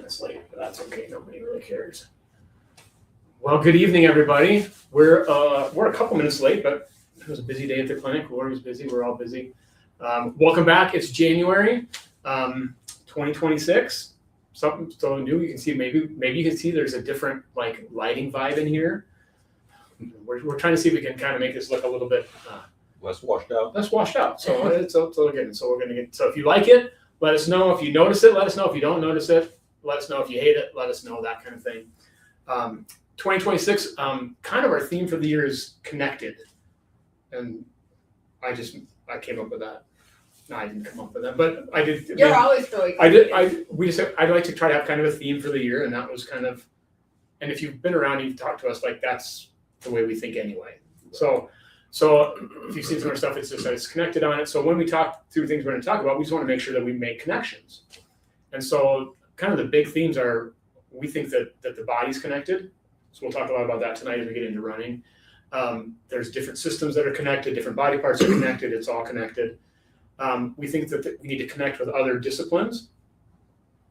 minutes late, but that's okay. Nobody really cares. Well, good evening, everybody. We're a couple minutes late, but it was a busy day at the clinic. Lori was busy. We're all busy. Welcome back. It's January 2026. Something so new. You can see maybe you can see there's a different like lighting vibe in here. We're trying to see if we can kind of make this look a little bit less washed out. So it's good. So we're gonna get. So if you like it, let us know. If you notice it, let us know. If you don't notice it, let us know. If you hate it, let us know. That kind of thing. 2026. Kind of our theme for the year is connected, and I came up with that. No, I didn't come up with that, but I did. You're always really. I'd like to try to have kind of a theme for the year, and that was kind of. And if you've been around, you've talked to us, like that's the way we think anyway. So if you've seen some of our stuff, it's just that it's connected on it. So when we talk through things we're going to talk about, we just want to make sure that we make connections. And so kind of the big themes are, we think that the body's connected. So we'll talk a lot about that tonight as we get into running. There's different systems that are connected, different body parts are connected. It's all connected. We think that we need to connect with other disciplines.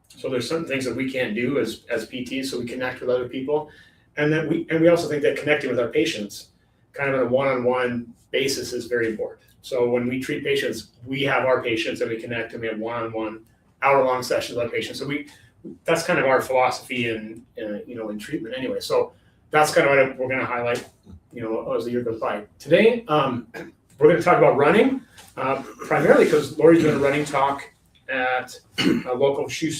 So there's certain things that we can't do as PTs, so we connect with other people. And then we also think that connecting with our patients kind of on a one-on-one basis is very important. So when we treat patients, we have our patients and we connect, and we have one-on-one hour-long sessions with our patients. So that's kind of our philosophy in treatment anyway. So that's kind of what we're going to highlight, as the year goes by. Today, we're going to talk about running, primarily because Lori's doing a running talk at a local shoe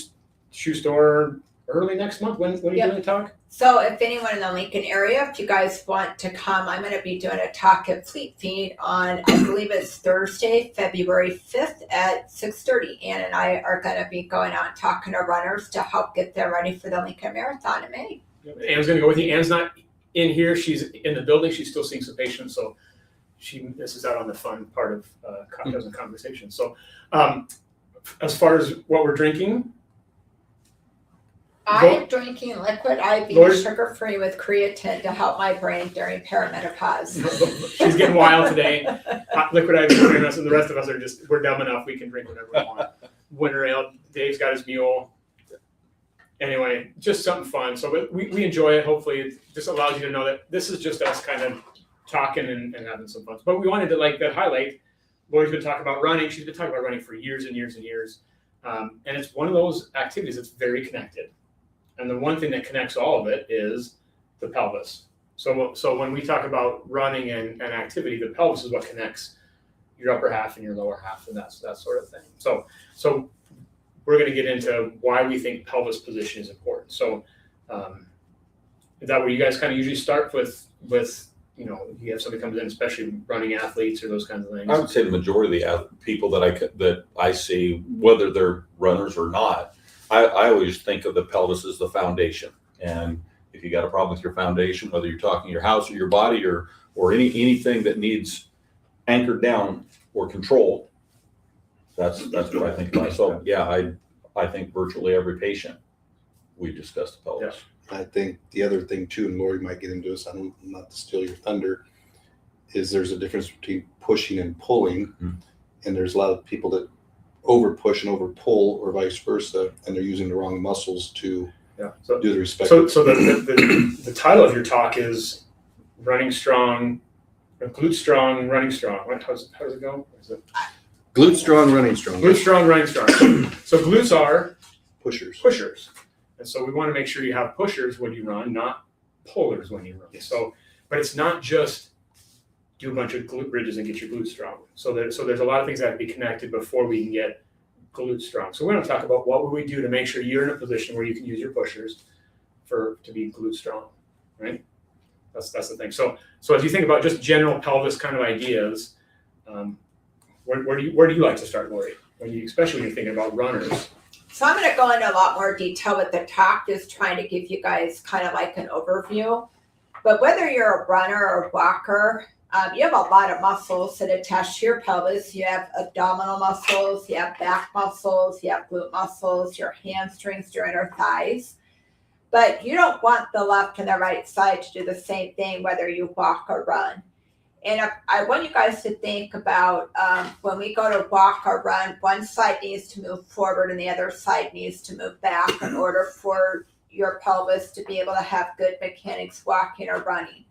store early next month. When are you doing the talk? So if anyone in the Lincoln area, if you guys want to come, I'm going to be doing a talk at Fleet Feet on, I believe it's Thursday, February 5th at 6:30. Ann and I are going to be going out and talking to runners to help get them ready for the Lincoln Marathon in May. Ann's going to go with you. Ann's not in here. She's in the building. She's still seeing some patients. So this is out on the fun part of cocktails and conversation. So as far as what we're drinking, I'm drinking liquid IV, sugar-free with creatine to help my brain during perimenopause. She's getting wild today. Liquid IV between us, and the rest of us we're dumb enough. We can drink whatever we want. Winter ale. Dave's got his mule. Anyway, just something fun. So we enjoy it. Hopefully, it just allows you to know that this is just us kind of talking and having some fun. But we wanted to highlight. Lori's been talking about running. She's been talking about running for years and years and years. And it's one of those activities that's very connected. And the one thing that connects all of it is the pelvis. So when we talk about running and activity, the pelvis is what connects your upper half and your lower half, and that sort of thing. So we're going to get into why we think pelvis position is important. So is that where you guys kind of usually start with you have somebody comes in, especially running athletes or those kinds of things? I would say the majority of the people that I see, whether they're runners or not, I always think of the pelvis as the foundation. And if you got a problem with your foundation, whether you're talking your house or your body or anything that needs anchored down or controlled, that's what I think about. So yeah, I think virtually every patient we discuss the pelvis. Yeah. I think the other thing too, and Lori might get into this, not to steal your thunder, is there's a difference between pushing and pulling. Mm-hmm. And there's a lot of people that over push and over pull or vice versa, and they're using the wrong muscles to do the respective. So the title of your talk is Running Strong, Glute Strong Running Strong. How does it go? Glute Strong Running Strong. Glute Strong Running Strong. So glutes are pushers. And so we want to make sure you have pushers when you run, not pullers when you run. Yes. But it's not just do a bunch of glute bridges and get your glutes strong. So there's a lot of things that have to be connected before we can get glutes strong. So we're going to talk about what would we do to make sure you're in a position where you can use your pushers to be glute strong, right? That's the thing. So as you think about just general pelvis kind of ideas, where do you like to start, Lori? Especially when you're thinking about runners. So I'm going to go into a lot more detail with the talk, just trying to give you guys kind of like an overview. But whether you're a runner or a walker, you have a lot of muscles that attach to your pelvis. You have abdominal muscles, you have back muscles, you have glute muscles, your hamstrings, your inner thighs. But you don't want the left and the right side to do the same thing, whether you walk or run. And I want you guys to think about when we go to walk or run, one side needs to move forward and the other side needs to move back in order for your pelvis to be able to have good mechanics walking or running.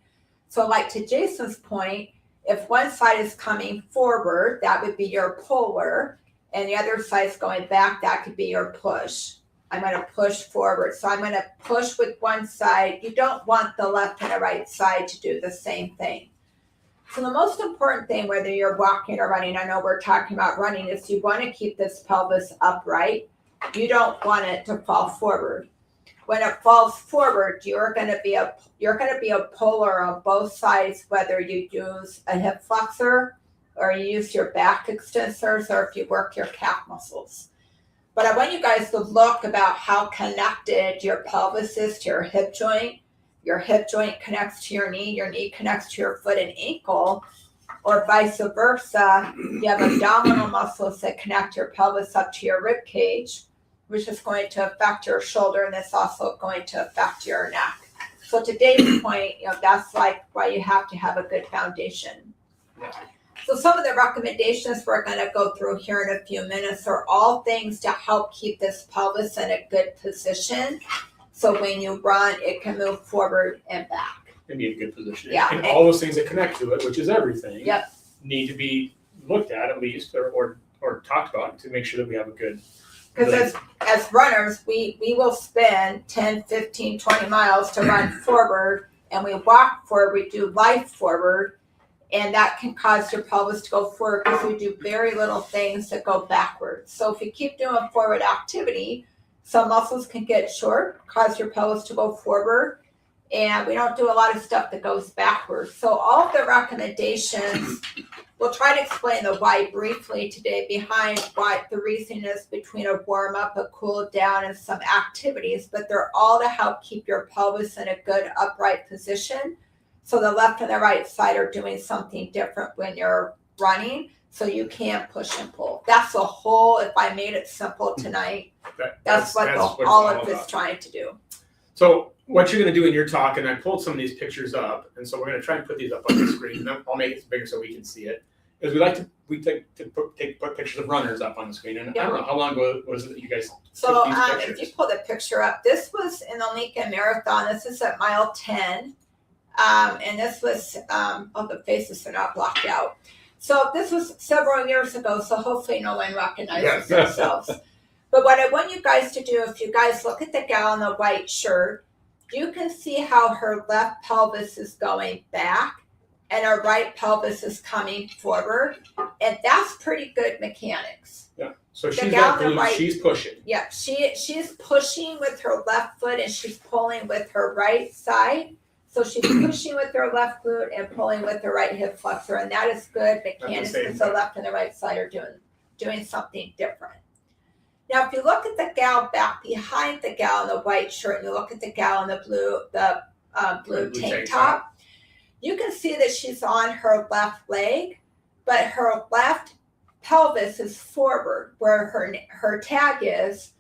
So like to Jason's point, if one side is coming forward, that would be your puller, and the other side's going back, that could be your push. I'm going to push forward. So I'm going to push with one side. You don't want the left and the right side to do the same thing. So the most important thing, whether you're walking or running, I know we're talking about running, is you want to keep this pelvis upright. You don't want it to fall forward. When it falls forward, you're going to be a puller on both sides, whether you use a hip flexor or you use your back extensors or if you work your calf muscles. But I want you guys to look about how connected your pelvis is to your hip joint. Your hip joint connects to your knee connects to your foot and ankle, or vice versa. You have abdominal muscles that connect your pelvis up to your rib cage, which is going to affect your shoulder, and it's also going to affect your neck. So to Dave's point, that's like why you have to have a good foundation. So some of the recommendations we're going to go through here in a few minutes are all things to help keep this pelvis in a good position. So when you run, it can move forward and back. And be in a good position. Yeah. And all those things that connect to it, which is everything, Yep. need to be looked at least or talked about to make sure that we have a good. Because as runners, we will spend 10, 15, 20 miles to run forward, and we walk forward, we do life forward, and that can cause your pelvis to go forward because we do very little things that go backwards. So if you keep doing forward activity, some muscles can get short, cause your pelvis to go forward, and we don't do a lot of stuff that goes backwards. So all of the recommendations, we'll try to explain the why briefly today behind why the reason is between a warm up, a cool down, and some activities, but they're all to help keep your pelvis in a good upright position. So the left and the right side are doing something different when you're running, so you can push and pull. That's the whole, if I made it simple tonight, that's what all of this trying to do. So what you're going to do in your talk, and I pulled some of these pictures up, and so we're going to try and put these up on the screen, and then I'll make it bigger so we can see it. Is we take to put pictures of runners up on the screen, and I don't know how long was it that you guys So took these pictures? if you pull the picture up, this was in the Lincoln Marathon. This is at mile 10, and this was the faces are not blocked out. So this was several years ago, so hopefully no one recognizes themselves. But what I want you guys to do, if you guys look at the gal in the white shirt, you can see how her left pelvis is going back and her right pelvis is coming forward. And that's pretty good mechanics. Yeah. So The she's gal got in the glutes, white- she's pushing. Yeah, she's pushing with her left foot and she's pulling with her right side. So she's pushing with her left glute and pulling with her right hip flexor. And that is good mechanics same because the time. left and the right side are doing something different. Now, if you look at the gal back behind the gal in the white shirt, and you look at the gal in the blue tank top, you can see that she's on her left leg, but her left pelvis is forward where her tag is.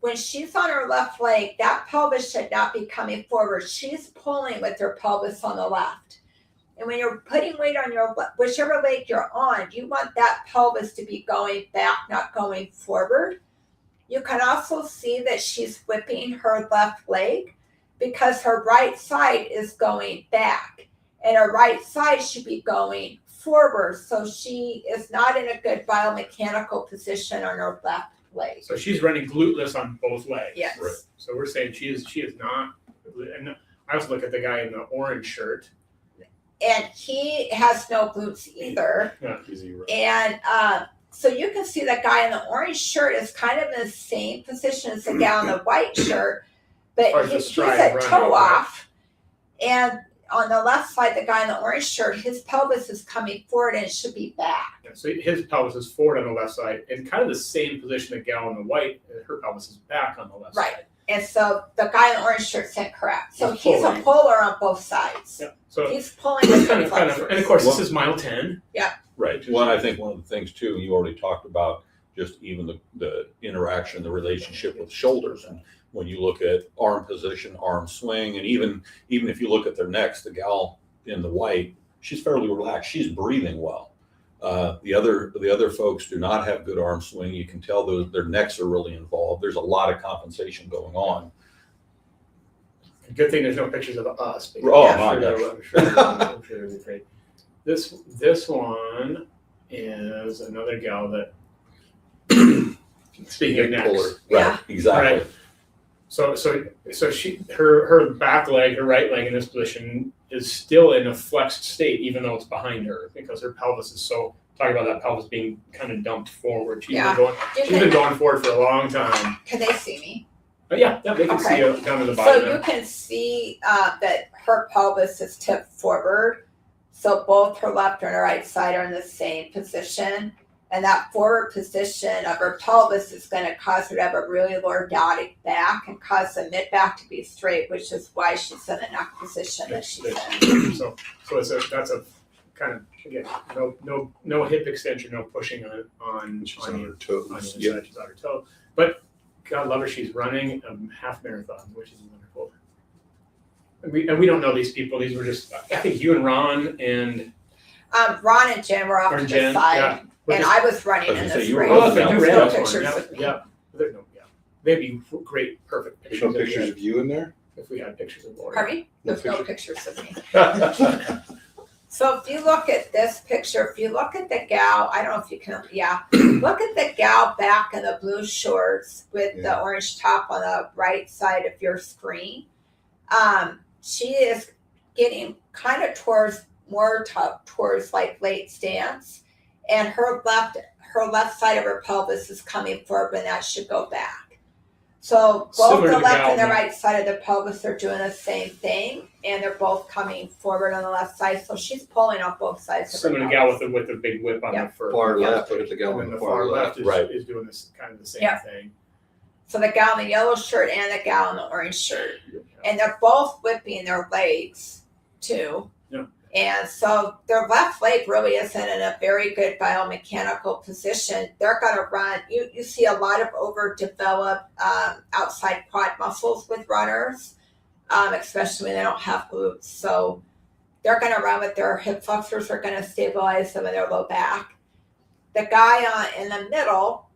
When she's on her left leg, that pelvis should not be coming forward. She's pulling with her pelvis on the left. And when you're putting weight on your whichever leg you're on, you want that pelvis to be going back, not going forward. You can also see that she's whipping her left leg because her right side is going back and her right side should be going forward. So she is not in a good biomechanical position on her left leg. So she's running gluteless on both legs. Yes. Right. So we're saying she is not. And I also look at the guy in the orange shirt. And he has no glutes either. Yeah. Easy right. And so you can see that guy in the orange shirt is kind of in the same position as the gal in the white shirt, As far but as the he's stride at running, toe right? off. And on the left side, the guy in the orange shirt, his pelvis is coming forward and it should be back. Yeah, so his pelvis is forward on the left side, and kind of the same position the gal in the white. Her pelvis is back on the left Right. side. And so the guy in the orange shirt's incorrect. So he's a Pulling. puller on both sides. Yeah. So He's pulling it's with kind his of, and of course, this Well- is mile 10. Right. Well, I think one of the things too, you already talked about just even the interaction, the relationship with shoulders. And when you look at arm position, arm swing, and even if you look at their necks, the gal in the white, she's fairly relaxed. She's breathing well. The other folks do not have good arm swing. You can tell their necks are really involved. There's a lot of compensation going on. Good thing there's no pictures of us. because Oh, I'm my sure gosh. I'm sure they'll be great. This one is another gal that. Speaking of necks, Right, Yeah. exactly. Right. So she her back leg, her right leg in this position is still in a flexed state, even though it's behind her, because her pelvis is so. Talking about that pelvis being kind of dumped forward. She's been going forward for a long time. Can they see me? But yeah, they can see Okay. it down in the So bottom. you can see that her pelvis is tipped forward. So both her left and her right side are in the same position. And that forward position of her pelvis is going to cause her to have a really lordotic back and cause the mid back to be straight, which is why she's in the neck position that she's in. So that's a kind of, again, no hip extension, no pushing on She's on her the toes. inside, she's on her toe. But God love her, she's running a half marathon, which is wonderful. And we don't know these people. These were just, I think you and Ron and Ron and Jen were off or to the Jen, side, yeah. We're and just- I was running I was in gonna this say, you were race. running they down do the ran No this one, pictures yeah, with me. yeah. There's no, yeah. They'd be great, perfect There's no pictures pictures of you in there? if we had pictures of Lori. Pardon me? No There's no picture. pictures of me. So if you look at this picture, if you look at the gal, I don't know if you can, look at the gal back in the blue shorts with the Yeah. orange top on the right side of your screen. She is getting kind of towards like late stance, and her left side of her pelvis is coming forward, and that should go back. So both Similar the to left and the Galvin. right side of the pelvis are doing the same thing, and they're both coming forward on the left side. So she's pulling on both sides of Similar her to gal pelvis. with the big whip on Yeah. the fur. Far Yeah. left, look at the gal And on then the far left. Right. is doing this kind of the same Yeah. thing. So the gal in the yellow shirt and the gal in the orange shirt, and they're both whipping their legs too. Yeah. And so their left leg really isn't in a very good biomechanical position. They're going to run. You see a lot of overdeveloped outside quad muscles with runners, especially when they don't have glutes. So they're going to run with their hip flexors are going to stabilize them in their low back. The guy in the middle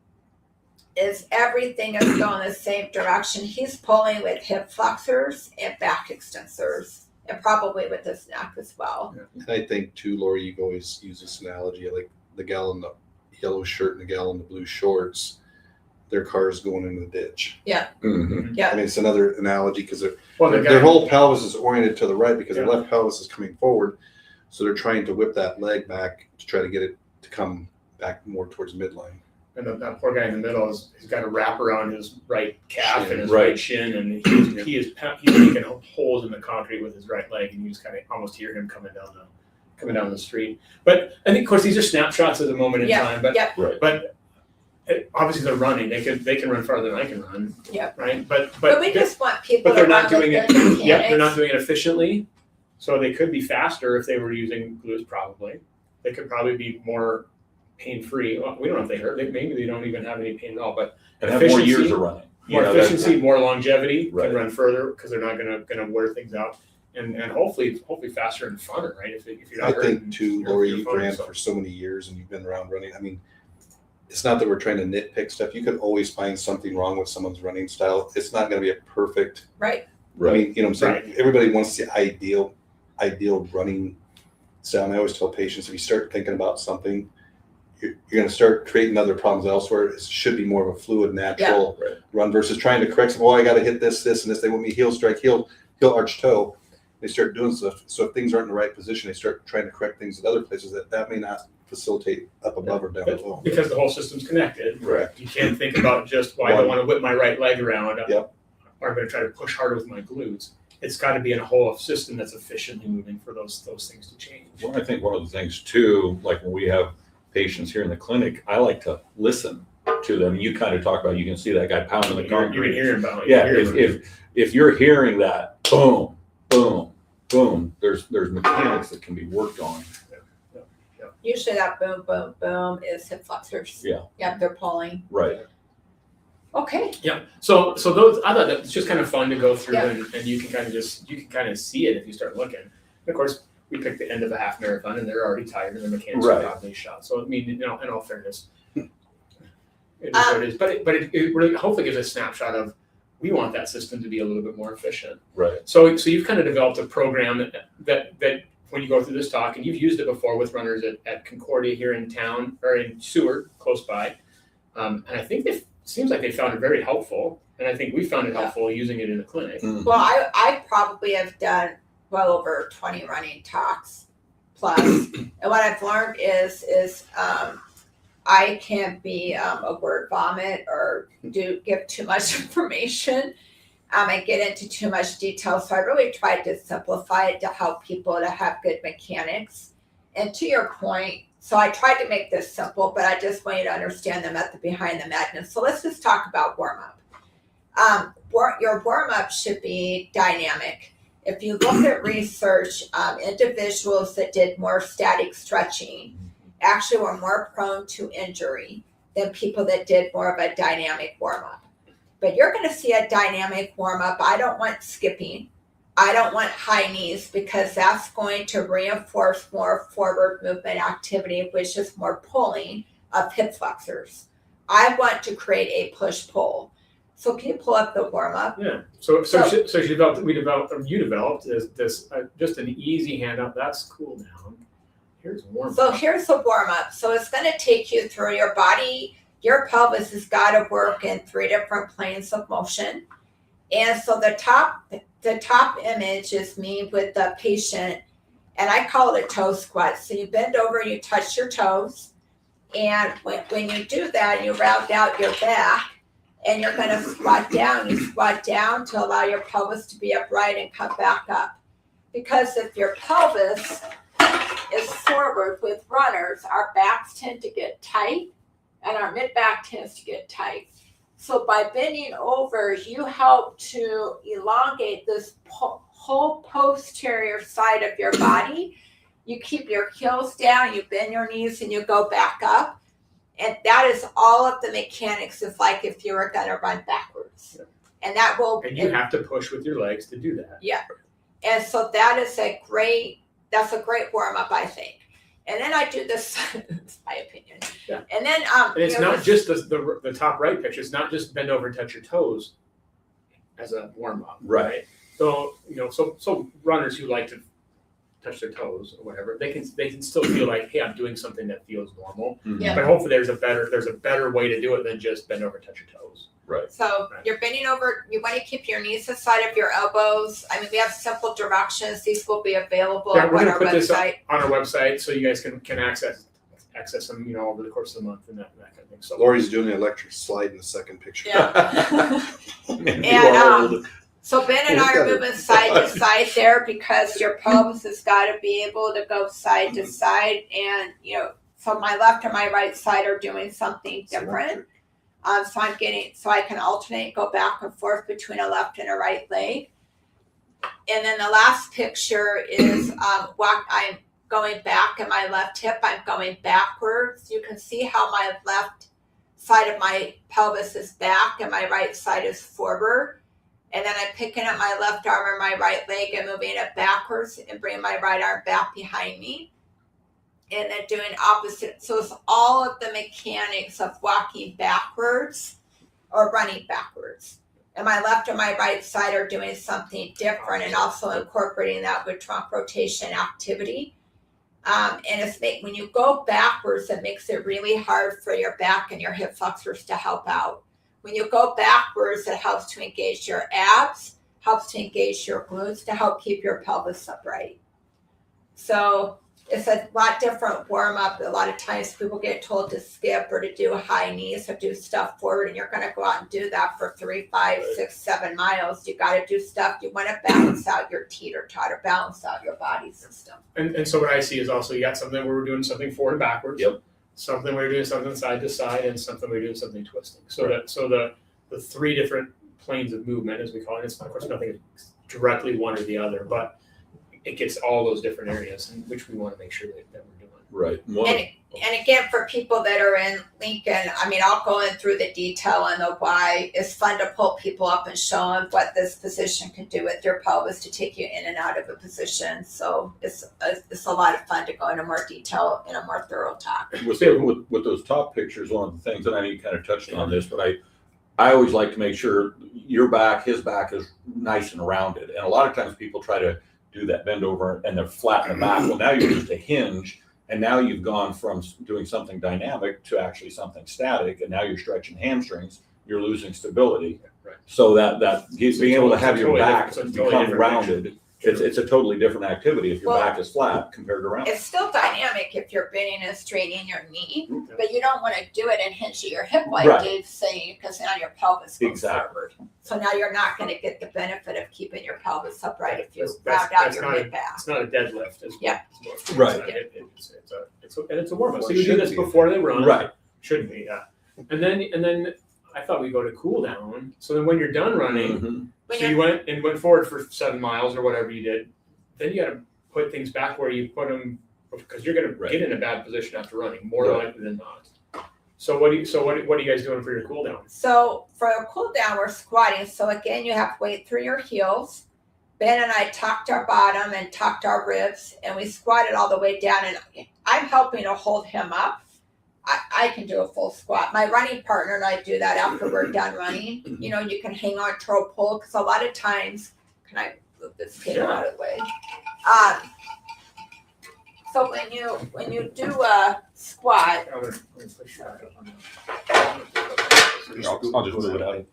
is everything is going the same direction. He's pulling with hip flexors and back extensors, and probably with his neck as well. And I think too, Lori, you always use this analogy, like the gal in the yellow shirt and the gal in the blue shorts, their car is going into the ditch. Mm-hmm. Yeah. I mean, it's another analogy because Well, the their guy, whole pelvis is oriented to the right because their Yeah. left pelvis is coming forward. So they're trying to whip that leg back to try to get it to come back more towards midline. and that poor guy in the middle he's got a wrap around his right calf Shin. and his Right. right shin, and he's making holes in the concrete with his right leg, and you just kind of almost hear him coming down the street. But I think, of course, these are snapshots of the moment in Yeah. time. But Yep. Right. but obviously they're running. They can run farther than I can run. Yep. Right. But we just want people but they're to not run doing with it. good mechanics. Yeah, they're not doing it efficiently. So they could be faster if they were using glutes. Probably they could probably be more pain-free. Well, we don't know if they hurt. Maybe they don't even have any pain at all. But And have more years Efficiency. of running. more efficiency, more longevity, Right. can run further because they're not gonna wear things out, and hopefully faster and funner, right? If you're I not think hurting, too, you're- Lori, you're you've fun, ran so. for so many years and you've been around running. I mean, it's not that we're trying to nitpick stuff. You could always find something wrong with someone's running style. It's not going to be a perfect. Right. I mean, you know what I'm saying? Right. Everybody wants the ideal running style. And I always tell patients, if you start thinking about something, you're going to start creating other problems elsewhere. It should be more of a fluid, natural Yeah. Right. run versus trying to correct some. Oh, I got to hit this, and this. They want me heel strike, heel arch toe. They start doing stuff. So if things aren't in the right position, they start trying to correct things at other places that may not facilitate up above or down below. Because the whole system's connected. Correct. You can't think about just, well, I don't want to whip my right leg around, Yep. or I'm going to try to push harder with my glutes. It's got to be in a whole system that's efficiently moving for those things to change. Well, I think one of the things too, like when we have patients here in the clinic, I like to listen to them. You kind of talk about, you can see that guy pounding the You can concrete. hear him about it. Yeah, if you're hearing that, boom, boom, boom, there's mechanics that can be worked on. Usually that boom, boom, boom is hip flexors. Yeah. Yep, they're pulling. Right. Okay. Yeah. So those, I thought that it's just kind of fun to go through, Yeah. and you can kind of see it if you start looking. And of course, we pick the end of a half marathon and they're already tired and their mechanics Right. are probably shot. So I mean, in all fairness, it is what it is. But it really hopefully gives a snapshot of we want that system to be a little bit more efficient. Right. So you've kind of developed a program that when you go through this talk, and you've used it before with runners at Concordia here in town or in Seward, close by, and I think it seems like they found it very helpful, and I think we found it helpful using it in the clinic. Mm. Well, I probably have done well over 20 running talks plus, and what I've learned is I can be a word vomit or give too much information. I get into too much detail, so I really tried to simplify it to help people to have good mechanics. And to your point, so I tried to make this simple, but I just want you to understand the method behind the madness. So let's just talk about warm-up. Your warm-up should be dynamic. If you look at research, individuals that did more static stretching actually were more prone to injury than people that did more of a dynamic warm-up. But you're going to see a dynamic warm-up. I don't want skipping. I don't want high knees because that's going to reinforce more forward movement activity, which is more pulling of hip flexors. I want to create a push-pull. So can you pull up the warm-up? Yeah. So you developed this just an easy handout. That's cool now. Here's warm-up. So here's the warm-up. So it's going to take you through your body. Your pelvis has got to work in 3 different planes of motion. And so the top image is me with the patient, and I call it a toe squat. So you bend over, you touch your toes. And when you do that, you round out your back, and you're going to squat down. You squat down to allow your pelvis to be upright and come back up. Because if your pelvis is forward with runners, our backs tend to get tight and our mid-back tends to get tight. So by bending over, you help to elongate this whole posterior side of your body. You keep your heels down, you bend your knees, and you go back up. And that is all of the mechanics of like if you were going to run backwards. Yeah. And that will... And you have to push with your legs to do that. Yeah. And so that's a great warm-up, I think. And then I do this, it's my opinion. Yeah. And then and it's not just the top right picture. It's not just bend over and touch your toes as a warm up. Right. So so runners who like to touch their toes or whatever, they can still feel like, hey, I'm doing something that feels normal. Mhm. Yeah. But hopefully there's a better way to do it than just bend over and touch your toes. Right. So Right. you're bending over, you want to keep your knees aside of your elbows. I mean, we have simple directions. These will be available Yeah, on we're gonna our put this website. on our website so you guys can access them, over the course of the month and that kind of thing. So Lori's doing the electric slide in the second picture. Yeah. Man, you And, are old. So Ben and I are moving side to side there because your pelvis has got to be able to go side to side. And, so my left and my right side are doing something different. So I can alternate, go back and forth between a left and a right leg. And then the last picture is I'm going back in my left hip. I'm going backwards. You can see how my left side of my pelvis is back and my right side is forward. And then I'm picking up my left arm and my right leg and moving it backwards and bringing my right arm back behind me. And then doing opposite. So it's all of the mechanics of walking backwards or running backwards. And my left and my right side are doing something different and also incorporating that with trunk rotation activity. And when you go backwards, it makes it really hard for your back and your hip flexors to help out. When you go backwards, it helps to engage your abs, helps to engage your glutes to help keep your pelvis upright. So it's a lot different warm-up. A lot of times people get told to skip or to do high knees or do stuff forward, and you're going to go out and do that for 3, 5, 6, 7 miles. You got to do stuff. You want to balance out your teeter-totter, balance out your body system. and so what I see is also you got something where we're doing something forward and backwards. Yep. Something where you're doing something side to side, and something where you're doing something twisting. So the 3 different planes of movement, as we call it. It's of course nothing directly one or the other, but it gets all those different areas in which we want to make sure that we're doing. Right. And again, for people that are in Lincoln, I mean, I'll go in through the detail on the why. It's fun to pull people up and show them what this position can do with your pelvis to take you in and out of a position. So it's a lot of fun to go into more detail in a more thorough talk. With those top pictures, one of the things, and I know you kind of touched on this, but I always like to make sure his back is nice and rounded. And a lot of times people try to do that bend over and they're flat in the back. Well, now you're just a hinge. And now you've gone from doing something dynamic to actually something static, and now you're stretching hamstrings. You're losing stability. Right. So that being able to have your back become rounded, True. it's a totally different activity if your Well, back is flat compared to rounded. It's still dynamic if you're bending and straightening your knee, but you don't want to do it and hinge at your hip like Right. Dave's saying, because now your pelvis goes Exactly. forward. So now you're not going to get the benefit of keeping your pelvis upright if you That's- round out that's your not mid back. It's not a deadlift. Yeah. Right. It's a warm up. Well, So it you do should this be. before they run. Right. Should be, yeah. And then I thought we go to cool down. So then when you're done running, Mhm. When so you're- you went forward for 7 miles or whatever you did. Then you got to put things back where you put them, because you're going to Right. get in a bad position after running, more Right. likely than not. So what are you guys doing for your cool down? So for a cool down, we're squatting. So again, you have weight through your heels. Ben and I tucked our bottom and tucked our ribs, and we squatted all the way down. And I'm helping to hold him up. I can do a full squat. My running partner and I do that after we're done running. You know, you can hang on to a pole because a lot of times, can I move this table out of the way? So when you do a squat, I'm gonna push you back up on that. I'll just move it out.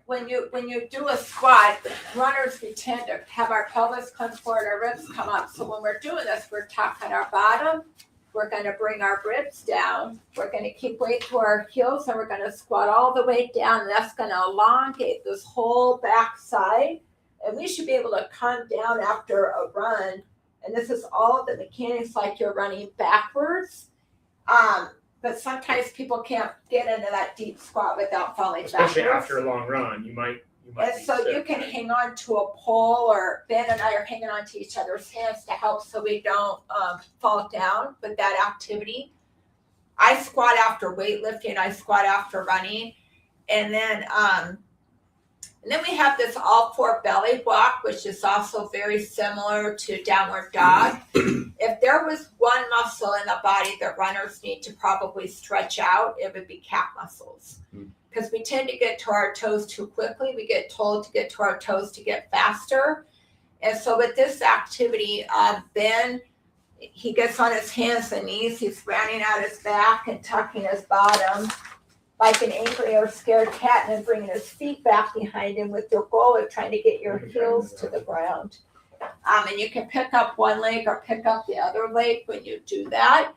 when you do a squat, runners, we tend to have our pelvis come forward, our ribs come up. So when we're doing this, we're tucking our bottom. We're going to bring our ribs down. We're going to keep weight to our heels, and we're going to squat all the way down. And that's going to elongate this whole back side. And we should be able to come down after a run. And this is all the mechanics like you're running backwards. But sometimes people can't get into that deep squat without falling Especially backwards. after a long run, you might. And be so you sick, can right? hang on to a pole, or Ben and I are hanging on to each other's hands to help so we don't fall down with that activity. I squat after weightlifting, I squat after running. And then we have this all four belly walk, which is also very similar to downward dog. If there was one muscle in the body that runners need to probably stretch out, it would be calf muscles. Because we tend to get to our toes too quickly. We get told to get to our toes to get faster. And so with this activity, Ben, he gets on his hands and knees. He's rounding out his back and tucking his bottom like an angry or scared cat, and then bringing his feet back behind him with your goal of trying to get your heels to the ground. And you can pick up one leg or pick up the other leg when you do that.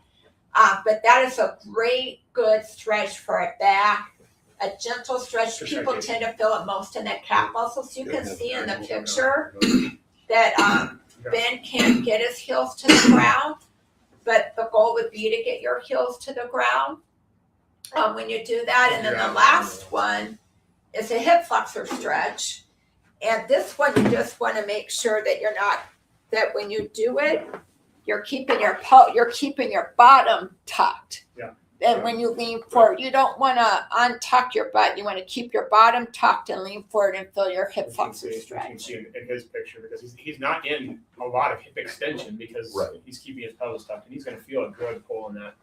But that is a great, good stretch for a back. A gentle stretch. People tend to feel it most in the calf muscles. You can see in the picture that Ben can't get his heels to the ground, but the goal would be to get your heels to the ground when you do that. And then the last one is a hip flexor stretch. And this one, you just want to make sure that when you do it, you're keeping your bottom tucked. Yeah. And when you lean forward, you don't want to untuck your butt. You want to keep your bottom tucked and lean forward and feel your hip flexor You can stretch. see in his picture, because he's not in a lot of hip extension because Right. he's keeping his pelvis tucked, and he's going to feel a good pull in that,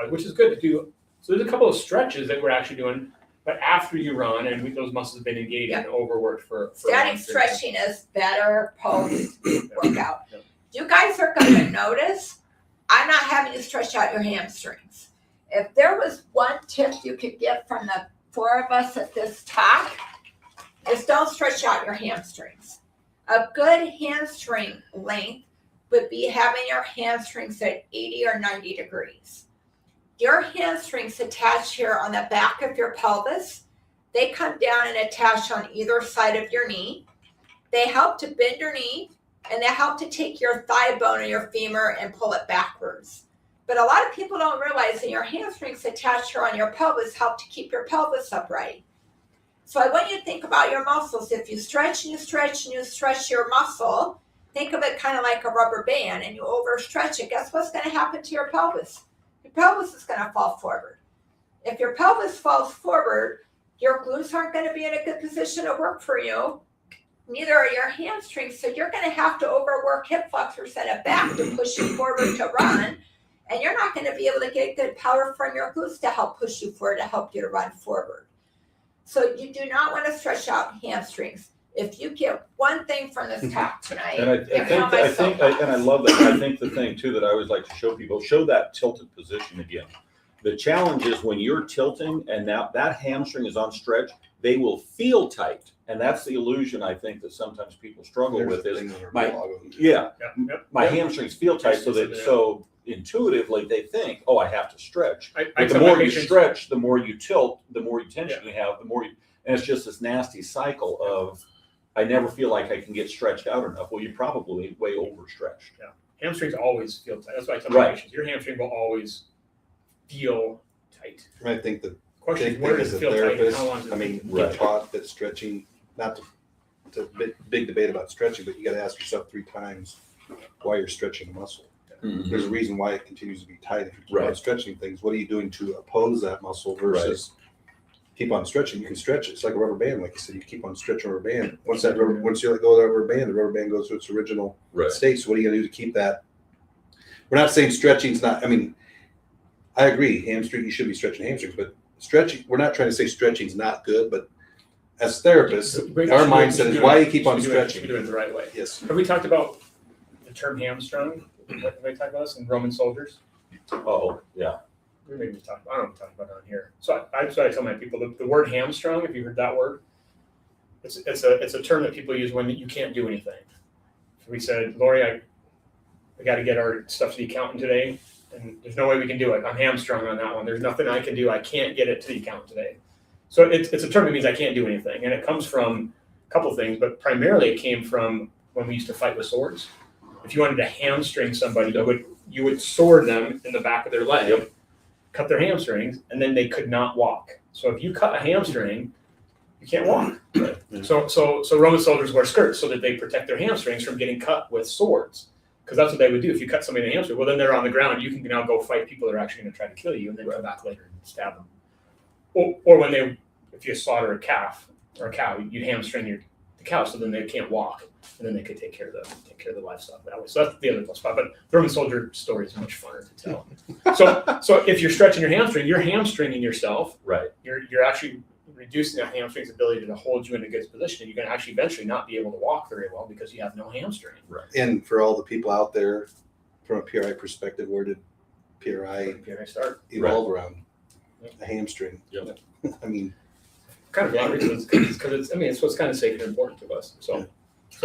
which is good to do. So there's a couple of stretches that we're actually doing, but after you run, and those muscles have been engaged and overworked for Static stretching is better post workout. You guys are going to notice I'm not having you stretch out your hamstrings. If there was one tip you could get from the four of us at this talk, is don't stretch out your hamstrings. A good hamstring length would be having your hamstrings at 80 or 90 degrees. Your hamstrings attach here on the back of your pelvis. They come down and attach on either side of your knee. They help to bend your knee, and they help to take your thigh bone or your femur and pull it backwards. But a lot of people don't realize that your hamstrings attached here on your pelvis help to keep your pelvis upright. So I want you to think about your muscles. If you stretch and you stretch and you stretch your muscle, think of it kind of like a rubber band and you overstretch it, guess what's going to happen to your pelvis? Your pelvis is going to fall forward. If your pelvis falls forward, your glutes aren't going to be in a good position to work for you. Neither are your hamstrings. So you're going to have to overwork hip flexors and a back to push you forward to run. And you're not going to be able to get good power from your glutes to help push you forward, to help you to run forward. So you do not want to stretch out hamstrings. If you get one thing from this talk tonight, And I love that. I think the thing too that I always like to show people, show that tilted position again. The challenge is when you're tilting and now that hamstring is on stretch, they will feel tight. And that's the illusion I think that sometimes people struggle with is my hamstrings feel tight, so intuitively they think, oh, I have to stretch. But the more you stretch, the more you tilt, the more tension you have, and it's just this nasty cycle of I never feel like I can get stretched out enough. Well, you're probably way overstretched. Yeah, hamstrings always feel tight. That's why I tell my patients, your hamstring will always feel tight. I think the question is, big where thing does as it a feel therapist, tight? How long does I it mean, feel we're tight? taught that stretching, not to big debate about stretching, but you got to ask yourself 3 times why you're stretching a muscle. Mm-hmm. There's a reason why it continues to be tight. If you keep on stretching things, what are you doing to oppose that muscle versus keep on stretching? You can stretch it. It's like a rubber band, like you said. You keep on stretching a rubber band. Once you let go of that rubber band, the rubber band goes to its original state. So what are you going to do to keep that? We're not saying stretching's not. I mean, I agree. Hamstring, you should be stretching hamstrings, but stretching. We're not trying to say stretching's not good, but as therapists, our mindset is why you keep on stretching. You do it the right way. Yes. Have we talked about the term hamstrung? Have we talked about this in Roman soldiers? Oh, yeah. We maybe talked about. I don't know if we talked about it on here. So I tell my people the word hamstrung. If you heard that word, it's a term that people use when you can't do anything. So we said, Lori, we got to get our stuff to the accountant today, and there's no way we can do it. I'm hamstrung on that one. There's nothing I can do. I can't get it to the accountant today. So it's a term that means I can't do anything, and it comes from a couple of things, but primarily it came from when we used to fight with swords. If you wanted to hamstring somebody, you would sword them in the back of their leg, cut their hamstrings, and then they could not walk. So if you cut a hamstring, you can't walk. So Roman soldiers wear skirts so that they protect their hamstrings from getting cut with swords. Because that's what they would do. If you cut somebody in the hamstring, well, then they're on the ground. You can now go fight people that are actually going to try to kill you and then come back later and stab them. Or if you slaughter a calf or a cow, you'd hamstring the cow so then they can't walk, and then they could take care of the livestock that way. So that's the other plus spot. But the Roman soldier story is much funner to tell. So if you're stretching your hamstring, you're hamstringing yourself. Right. You're actually reducing that hamstring's ability to hold you in a good position, and you're going to actually eventually not be able to walk very well because you have no hamstring. Right. And for all the people out there, from a PRI perspective, where did PRI start? Evolve around? A hamstring. Yep. I mean, kind of a lot of reasons because it's what's kind of sacred and important to us. So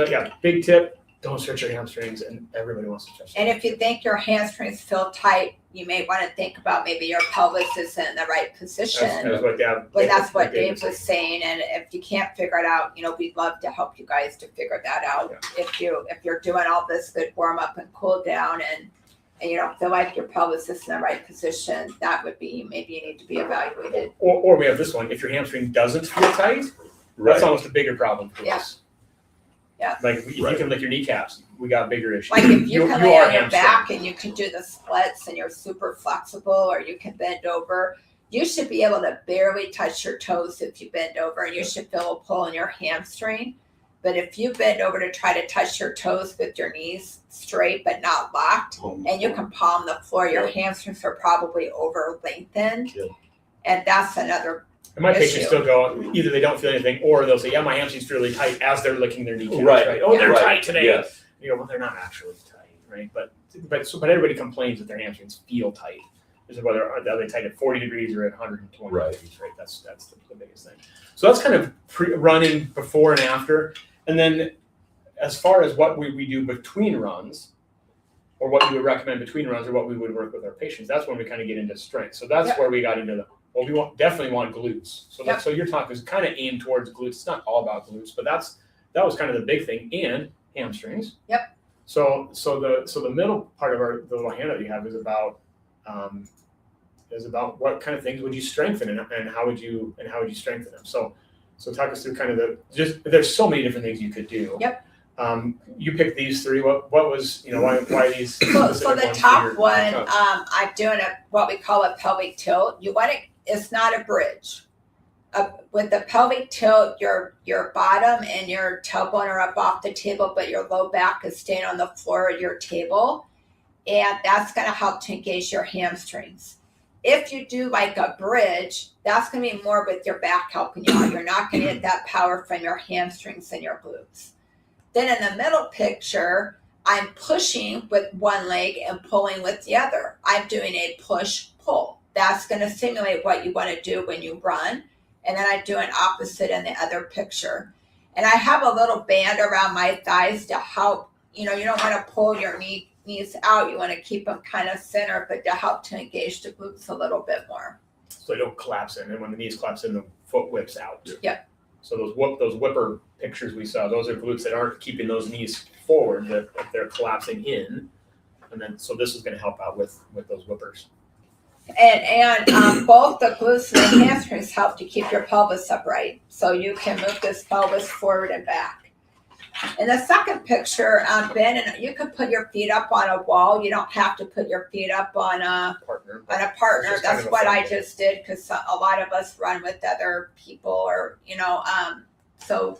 yeah, big tip: don't stretch your hamstrings, and everybody wants to stretch. And if you think your hamstrings feel tight, you may want to think about maybe your pelvis isn't in the right position. That's what Dave was saying. And if you can't figure it out, we'd love to help you guys to figure that out. Yeah. If you're doing all this good warm up and cool down and you don't feel like your pelvis is in the right position, that would be maybe you need to be evaluated. Or we have this one: if your hamstring doesn't feel tight, that's almost a bigger problem for us. Yeah. Like if you can lick your kneecaps, we got a bigger issue. Like if you can lay on your back and you can do the splits and you're super flexible, or you can bend over, you should be able to barely touch your toes if you bend over, and you should feel a pull in your hamstring. But if you bend over to try to touch your toes with your knees straight but not locked, and you can palm the floor, your hamstrings are probably over lengthened. Yeah. And that's another And my patients still go, either they don't feel anything, or they'll say, yeah, my hamstrings feel really tight as they're licking their kneecaps. Right. Oh, they're tight today. Yes. You go, well, they're not actually tight, right? But everybody complains that their hamstrings feel tight. Is whether are they tight at 40 degrees or at 120 degrees, right? That's the biggest thing. So that's kind of running before and after. And then as far as what we do between runs, or what we would recommend between runs, or what we would work with our patients, that's when we kind of get into strength. So that's where we got into we definitely want glutes. So so your talk is kind of aimed towards glutes. It's not all about glutes, but that was kind of the big thing, and hamstrings. Yep. So the middle part of the little handout you have is about what kind of things would you strengthen and how would you strengthen them. So talk us through kind of there's so many different things you could do. Yep. You picked these three. What was, why these So specific the ones top for your one, cup? I'm doing what we call a pelvic tilt. You want it, it's not a bridge. With the pelvic tilt, your bottom and your tailbone are up off the table, but your low back is staying on the floor of your table. And that's going to help to engage your hamstrings. If you do like a bridge, that's going to be more with your back helping you out. You're not going to get that power from your hamstrings and your glutes. Then in the middle picture, I'm pushing with one leg and pulling with the other. I'm doing a push-pull. That's going to simulate what you want to do when you run. And then I do an opposite in the other picture. And I have a little band around my thighs to help, you don't want to pull your knees out. You want to keep them kind of center, but to help to engage the glutes a little bit more. So they don't collapse in, and when the knees collapse in, the foot whips out. Yep. So those whipper pictures we saw, those are glutes that aren't keeping those knees forward, that they're collapsing in, and then so this is going to help out with those whippers. And both the glutes and the hamstrings help to keep your pelvis upright, so you can move this pelvis forward and back. In the second picture, Ben, and you can put your feet up on a wall. You don't have to put your feet up on a Partner. That's kind of a what I fun just did, because a lot of us run with other people, or so.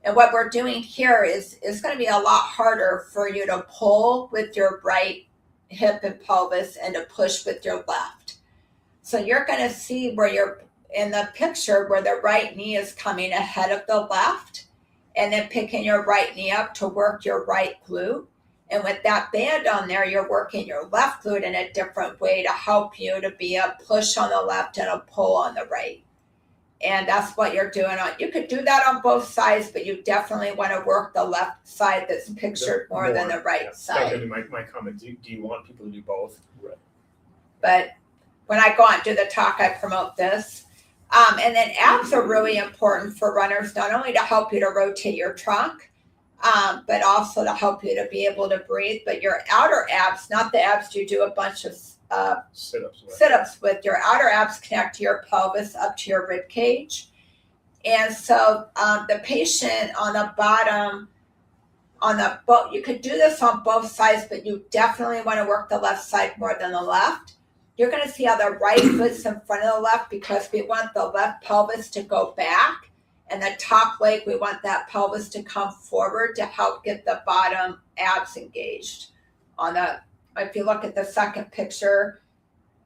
And what we're doing here is going to be a lot harder for you to pull with your right hip and pelvis and to push with your left. So you're going to see where you're in the picture where the right knee is coming ahead of the left, and then picking your right knee up to work your right glute. And with that band on there, you're working your left glute in a different way to help you to be a push on the left and a pull on the right. And that's what you're doing you could do that on both sides, but you definitely want to work the left side that's pictured more than the right side. That was going to be my comment. Do you want people to do both? Right. But when I go out and do the talk, I promote this. And then abs are really important for runners, not only to help you to rotate your trunk, but also to help you to be able to breathe. But your outer abs, not the abs you do a bunch of sit-ups with, your outer abs connect to your pelvis up to your rib cage. And so the patient on the bottom, you could do this on both sides, but you definitely want to work the left side more than the left. You're going to see how the right foot's in front of the left, because we want the left pelvis to go back, and the top leg, we want that pelvis to come forward to help get the bottom abs engaged. If you look at the second picture,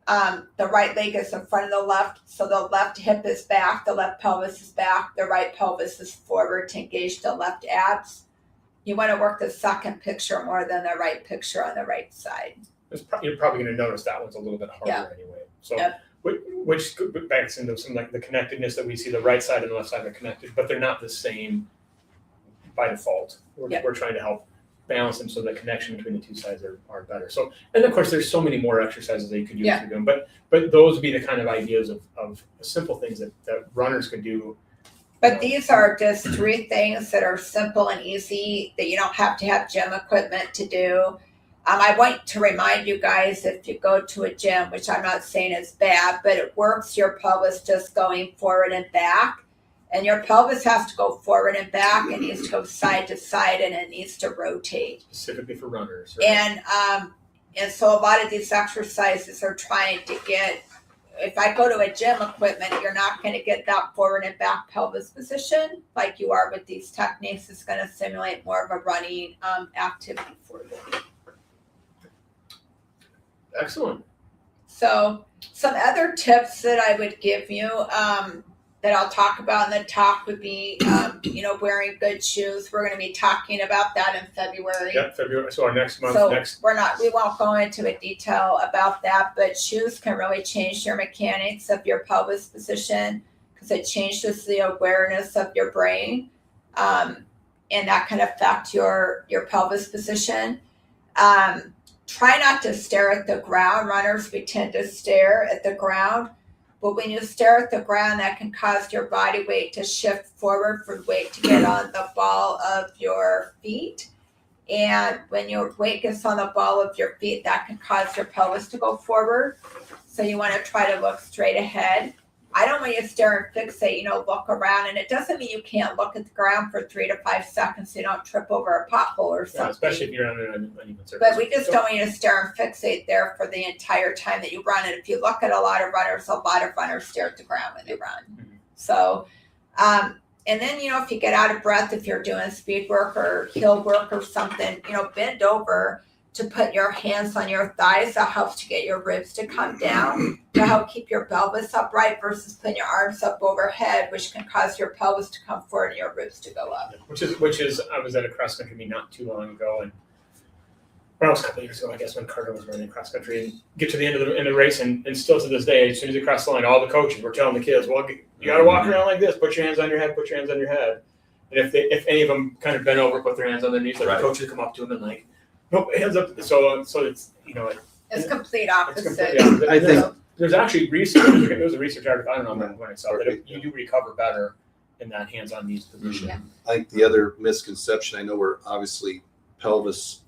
the right leg is in front of the left, so the left hip is back, the left pelvis is back, the right pelvis is forward to engage the left abs. You want to work the second picture more than the right picture on the right side. You're probably going to notice that one's a little bit harder anyway. So, which backs into some like the connectedness that we see. The right side and the left side are connected, but they're not the same by default. We're trying to help balance them so the connection between the two sides are better. So, and of course, there's so many more exercises that you could use for doing, but those would be the kind of ideas of simple things that runners could do. But these are just 3 things that are simple and easy that you don't have to have gym equipment to do. I want to remind you guys, if you go to a gym, which I'm not saying is bad, but it works your pelvis just going forward and back. And your pelvis has to go forward and back. It needs to go side to side, and it needs to rotate. Specifically for runners. Right? And so a lot of these exercises are trying to get, if I go to a gym equipment, you're not going to get that forward and back pelvis position like you are with these techniques. It's going to simulate more of a running activity for you. Excellent. So some other tips that I would give you that I'll talk about in the talk would be, wearing good shoes. We're going to be talking about that in February. Yeah, February. So our next month. So we won't go into a detail about that, but shoes can really change your mechanics of your pelvis position, because it changes the awareness of your brain, and that can affect your pelvis position. Try not to stare at the ground. Runners, we tend to stare at the ground. But when you stare at the ground, that can cause your body weight to shift forward for weight to get on the ball of your feet. And when your weight gets on the ball of your feet, that can cause your pelvis to go forward. So you want to try to look straight ahead. I don't want you to stare and fixate, look around. And it doesn't mean you can't look at the ground for 3 to 5 seconds so you don't trip over a pothole or something. Especially if you're on an uneven surface. But we just don't want you to stare and fixate there for the entire time that you run. And if you look at a lot of runners stare at the ground when they run. Mm-hmm. So, and then, if you get out of breath, if you're doing speed work or hill work or something, bend over to put your hands on your thighs. That helps to get your ribs to come down, to help keep your pelvis upright versus putting your arms up overhead, which can cause your pelvis to come forward and your ribs to go up. Which is, I was at a cross country meet not too long ago, and well, it was a couple of years ago, I guess, when Carter was running cross country, and get to the end of the race, and still to this day, as soon as you cross the line, all the coaches were telling the kids, well, you got to walk around like this, put your hands on your head, put your hands on your head. And if any of them kind of bent over, put their hands on their knees, like the coach would come up to them and like, nope, hands up. So it's it's complete opposite. It's complete opposite. I think there's actually research. There was a research article. I don't know when I saw that you do recover better in that hands on knees position. Yeah. I think the other misconception, I know we're obviously pelvis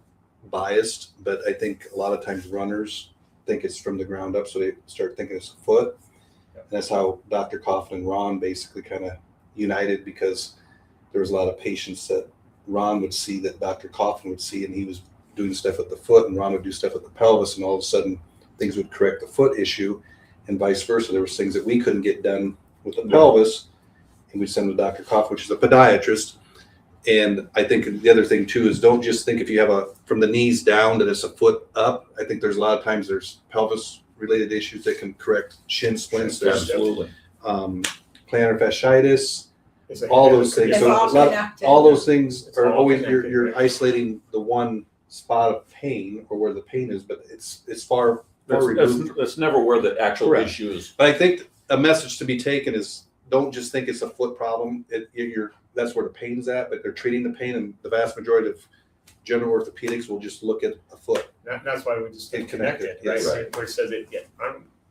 biased, but I think a lot of times runners think it's from the ground up, so they start thinking it's a foot. Yeah. And that's how Dr. Coughlin and Ron basically kind of united, because there was a lot of patients that Ron would see that Dr. Coughlin would see, and he was doing stuff at the foot, and Ron would do stuff at the pelvis, and all of a sudden things would correct the foot issue, and vice versa. There was things that we couldn't get done with the pelvis, and we'd send to Dr. Coughlin, which is a podiatrist. And I think the other thing too is, don't just think if you have from the knees down that it's a foot up. I think there's a lot of times there's pelvis related issues that can correct shin splints. There's Absolutely. plantar fasciitis, It's like- all those things. It's So all connected. all those things It's are all always connected, you're right? isolating the one spot of pain or where the pain is, but it's far removed. That's never where the actual Correct. issue is. But I think a message to be taken is, don't just think it's a foot problem. That's where the pain's at, but they're treating the pain, and the vast majority of general orthopedics will just look at a foot. That's why we just stay And connected, connected, right? yes. Right. Where it says it,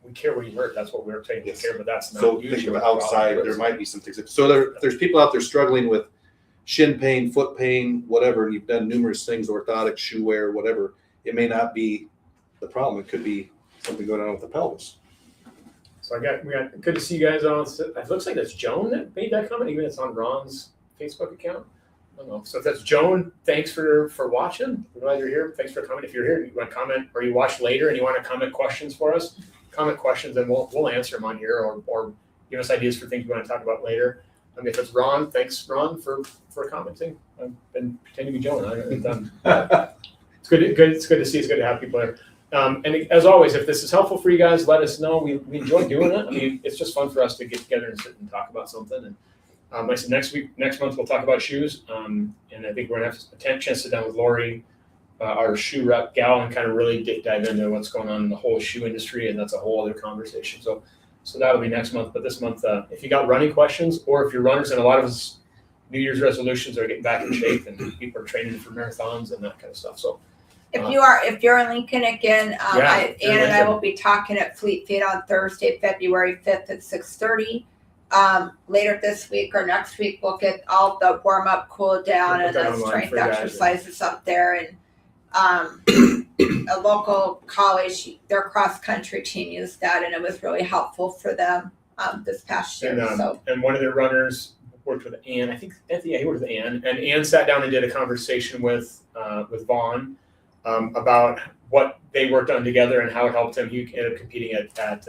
we care where you hurt. That's what we're taking Yes. care of, but that's not So usually think of the problem. outside, there might be some things. So there's people out there struggling with shin pain, foot pain, whatever, and you've done numerous things, orthotics, shoe wear, whatever. It may not be the problem. It could be something going on with the pelvis. So we got good to see you guys on. It looks like that's Joan that made that comment, even it's on Ron's Facebook account. I don't know. So if that's Joan, thanks for watching. We're glad you're here. Thanks for coming. If you're here and you want to comment, or you watch later and you want to comment questions for us, comment questions and we'll answer them on here, or give us ideas for things you want to talk about later. I mean, if it's Ron, thanks Ron for commenting. I've been pretending to be Joan. It's good. It's good to see. It's good to have people there. And as always, if this is helpful for you guys, let us know. We enjoy doing it. I mean, it's just fun for us to get together and sit and talk about something. And like I said, next month we'll talk about shoes. And I think we're gonna have a chance to sit down with Lori, our shoe rep gal, and kind of really dive into what's going on in the whole shoe industry. And that's a whole other conversation. So that'll be next month. But this month, if you got running questions, or if you're runners, and a lot of us New Year's resolutions are getting back in shape, and people are training for marathons and that kind of stuff. So. If you're in Lincoln again, Ann and I Lincoln. will be talking at Fleet Feet on Thursday, February 5th at 6:30. Later this week or next week, we'll get all the warm up, cool down, We'll and put that the online strength for you guys. exercises up there. And a local college, their cross country team used that, and it was really helpful for them this past year. And one of their runners worked with Ann. I think he worked with Ann, and Ann sat down and did a conversation with Vaughn about what they worked on together and how it helped him. He ended up competing at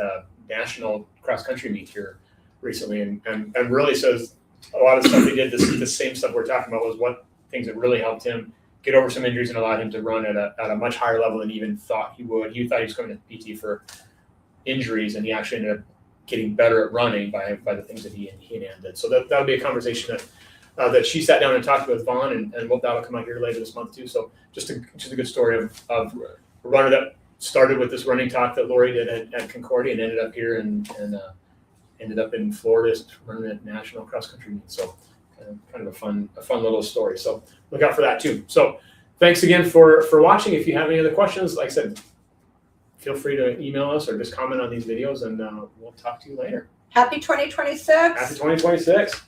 national cross country meet here recently, and really says a lot of stuff he did. The same stuff we're talking about was what things that really helped him get over some injuries and allowed him to run at a much higher level than he even thought he would. He thought he was going to PT for injuries, and he actually ended up getting better at running by the things that he and Ann did. So that'll be a conversation that she sat down and talked with Vaughn, and that'll come out here later this month too. So just a good story of a runner that started with this running talk that Lori did at Concordia and ended up here and ended up in Florida running at national cross country meet. So kind of a fun little story. So look out for that too. So thanks again for watching. If you have any other questions, like I said, feel free to email us or just comment on these videos, and we'll talk to you later. Happy 2026. Happy 2026.